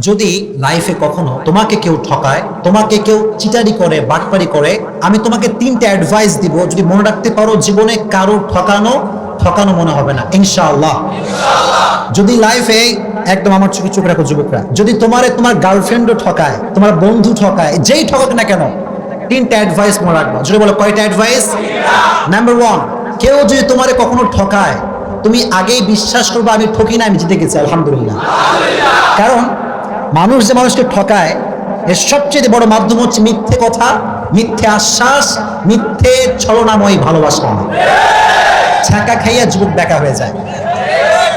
যদি লাইফে কখনো তোমাকে কেউ ঠকায়, তোমাকে কেউ চিটারি করে, বাটপারি করে, আমি তোমাকে তিনটা অ্যাডভাইস দিব। যদি মনে রাখতে পারো, জীবনে কারো ঠকানো ঠকানো মনে হবে না, ইনশাআল্লাহ। যদি লাইফে একদম আমার চোখে চোখ রাখো যুবকরা, যদি তোমার গার্লফ্রেন্ডও ঠকায়, তোমার বন্ধু ঠকায়, যেই ঠকাক না কেন, তিনটা অ্যাডভাইস মনে রাখবা। যদি বলো কয়টা অ্যাডভাইস? নাম্বার 1, কেউ যদি তোমারে কখনো ঠকায়, তুমি আগেই বিশ্বাস করবে আমি ঠকি না, আমি জিতে গেছি, আলহামদুলিল্লাহ। কারণ মানুষ যে মানুষকে ঠকায়, এর সবচেয়ে বড় মাধ্যম হচ্ছে মিথ্যে কথা, মিথ্যে আশ্বাস, মিথ্যে ছলনাময় ভালোবাসা। ছাকা খাইয়া যুবক বেকা হয়ে যায়।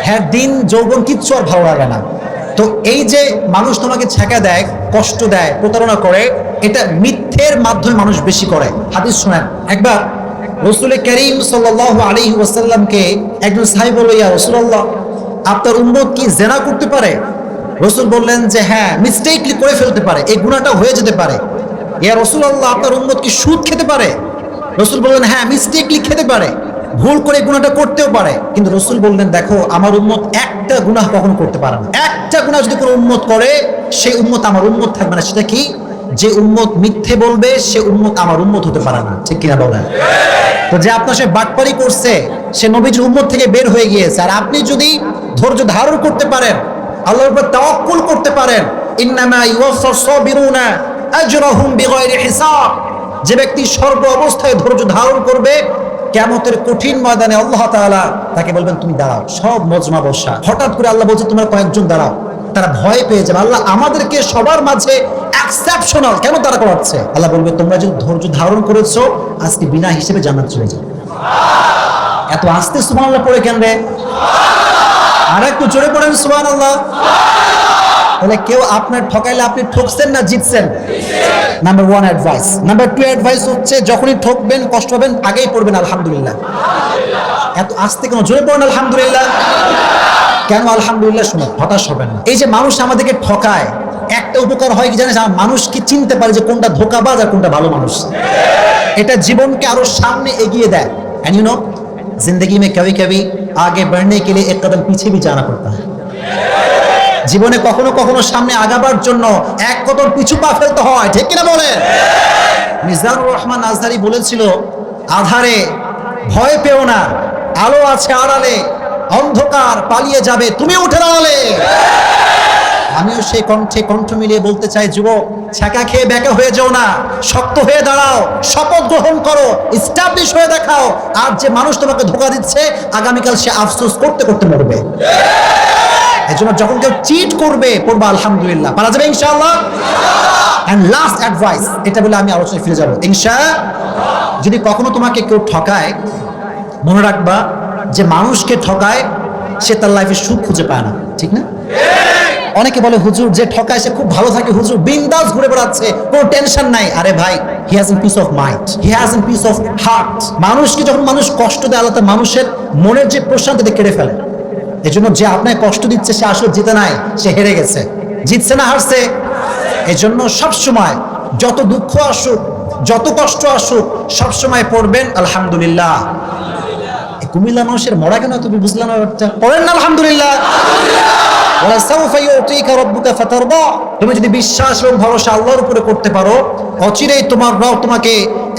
হ্যাঁ, দিন যৌবন কিচ্ছু আর ভালো লাগে না। তো এই যে মানুষ তোমাকে ছাকা দেয়, কষ্ট দেয়, প্রতারণা করে, এটা মিথ্যের মাধ্যমে মানুষ বেশি করে। হাদিস শোনেন, একবার রাসূল করিম সাল্লাল্লাহু আলাইহি ওয়াসাল্লামকে একজন সাহাবী বলল, ইয়া রাসূলুল্লাহ, আপনার উম্মত কি জিনা করতে পারে? রাসূল বললেন যে হ্যাঁ, মিস্টেকলি করে ফেলতে পারে, এই গুনাহটা হয়ে যেতে পারে। ইয়া রাসূলুল্লাহ, আপনার উম্মত কি সুদ খেতে পারে? রাসূল বললেন হ্যাঁ, মিস্টেকলি খেতে পারে, ভুল করে গুনাহটা করতেও পারে। কিন্তু রাসূল বললেন দেখো, আমার উম্মত একটা গুনাহ কখনো করতে পারে না। একটা গুনাহ যদি কোনো উম্মত করে, সেই উম্মত আমার উম্মত থাকবে না। সেটা কি? যে উম্মত মিথ্যে বলবে, সে উম্মত আমার উম্মত হতে পারে না। ঠিক কিনা বলেন? তো যে আপনার সে বাটপারি করছে, সে নবীজির উম্মত থেকে বের হয়ে গিয়েছে। আর আপনি যদি ধৈর্য ধারণ করতে পারেন, আল্লাহর উপর তাওয়াক্কুল করতে পারেন, ইন্নামা ইউওয়াফাস সাবিরুনা আজরাহুম বিগাইরি হিসাব, যে ব্যক্তি সর্ব অবস্থায় ধৈর্য ধারণ করবে, কিয়ামতের কঠিন ময়দানে আল্লাহ তাআলা তাকে বলবেন তুমি দাঁড়াও। সব মজমা বসা, হঠাৎ করে আল্লাহ বলছে তোমরা কয়েকজন দাঁড়াও। তারা ভয় পেয়ে যাবে, আল্লাহ আমাদেরকে সবার মাঝে এক্সেপশনাল কেন তারা করাচ্ছে? আল্লাহ বলবে তোমরা যদি ধৈর্য ধারণ করেছো, আজকে বিনা হিসেবে জান্নাত চলে যাও। এত আস্তে সুবহানাল্লাহ পড়ে কেন রে? আর একটু জোরে পড়েন সুবহানাল্লাহ। তাহলে কেউ আপনার ঠকাইলে আপনি ঠকছেন না জিতছেন? Number 1 advice. নাম্বার 2 অ্যাডভাইস হচ্ছে, যখনই ঠকবেন, কষ্ট পাবেন, আগেই পড়বেন আলহামদুলিল্লাহ। এত আস্তে কেন? জোরে পড়েন আলহামদুলিল্লাহ। কেন আলহামদুলিল্লাহ? শুনে হতাশ হবেন না। এই যে মানুষ আমাদেরকে ঠকায়, একটা উপকার হয় কি জানেন? মানুষকে চিনতে পারে যে কোনটা ধোঁকাবাজ আর কোনটা ভালো মানুষ। এটা জীবনকে আরো সামনে এগিয়ে দেয়। এন্ড ইউ নো, जिंदगी में कभी कभी आगे बढ़ने के लिए एक कदम पीछे भी जाना पड़ता है। জীবনে কখনো কখনো সামনে আগাবার জন্য এক কদম পিছু পা ফেলতে হয়। ঠিক কিনা বলেন? মিজানুর রহমান আজহারি বলেছিল, আধারে ভয় পেও না, আলো আছে আড়ালে, অন্ধকার পালিয়ে যাবে তুমি উঠে দাঁড়ালে। আমিও সেই কণ্ঠে কণ্ঠ মিলিয়ে বলতে চাই, যুবক, ছাকা খেয়ে বেকা হয়ে যাও না, শক্ত হয়ে দাঁড়াও, শপথ গ্রহণ করো, এস্টাবলিশ হয়ে দেখাও। আর যে মানুষ তোমাকে ধোঁকা দিচ্ছে, আগামীকাল সে আফসোস করতে করতে মরবে। এজন্য যখন কেউ চিট করবে, পড়বা আলহামদুলিল্লাহ, পারা যাবে ইনশাআল্লাহ। এন্ড লাস্ট অ্যাডভাইস, এটা বলে আমি আলোচনায় ফিরে যাব ইনশাআল্লাহ। যদি কখনো তোমাকে কেউ ঠকায়, মনে রাখবা যে মানুষকে ঠকায় সে তার লাইফে সুখ খুঁজে পায় না। ঠিক না? অনেকে বলে হুজুর যে ঠকায় সে খুব ভালো থাকে, হুজুর বিন্দাস ঘুরে বেড়াচ্ছে, কোনো টেনশন নাই। আরে ভাই, he has N piece of mind, he has N piece of heart. মানুষকে যখন মানুষ কষ্ট দেয়, আল্লাহ মানুষের মনের যে প্রশান্তিতে কেড়ে ফেলে। এজন্য যে আপনাকে কষ্ট দিচ্ছে, সে আসলে জিতে নাই, সে হেরে গেছে। জিতছে না হারছে? এজন্য সবসময় যত দুঃখ আসুক, যত কষ্ট আসুক, সবসময় পড়বেন আলহামদুলিল্লাহ। কুমিল্লা মানুষের মরা কেন তুমি বুঝলাম না? পড়েন না আলহামদুলিল্লাহ। তুমি যদি বিশ্বাস এবং ভরসা আল্লাহর উপরে করতে পারো, অচিরেই তোমার রব তোমাকে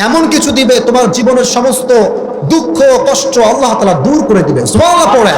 এমন কিছু দিবে, তোমার জীবনের সমস্ত দুঃখ কষ্ট আল্লাহ তাআলা দূর করে দিবে। সুবহানাল্লাহ পড়েন।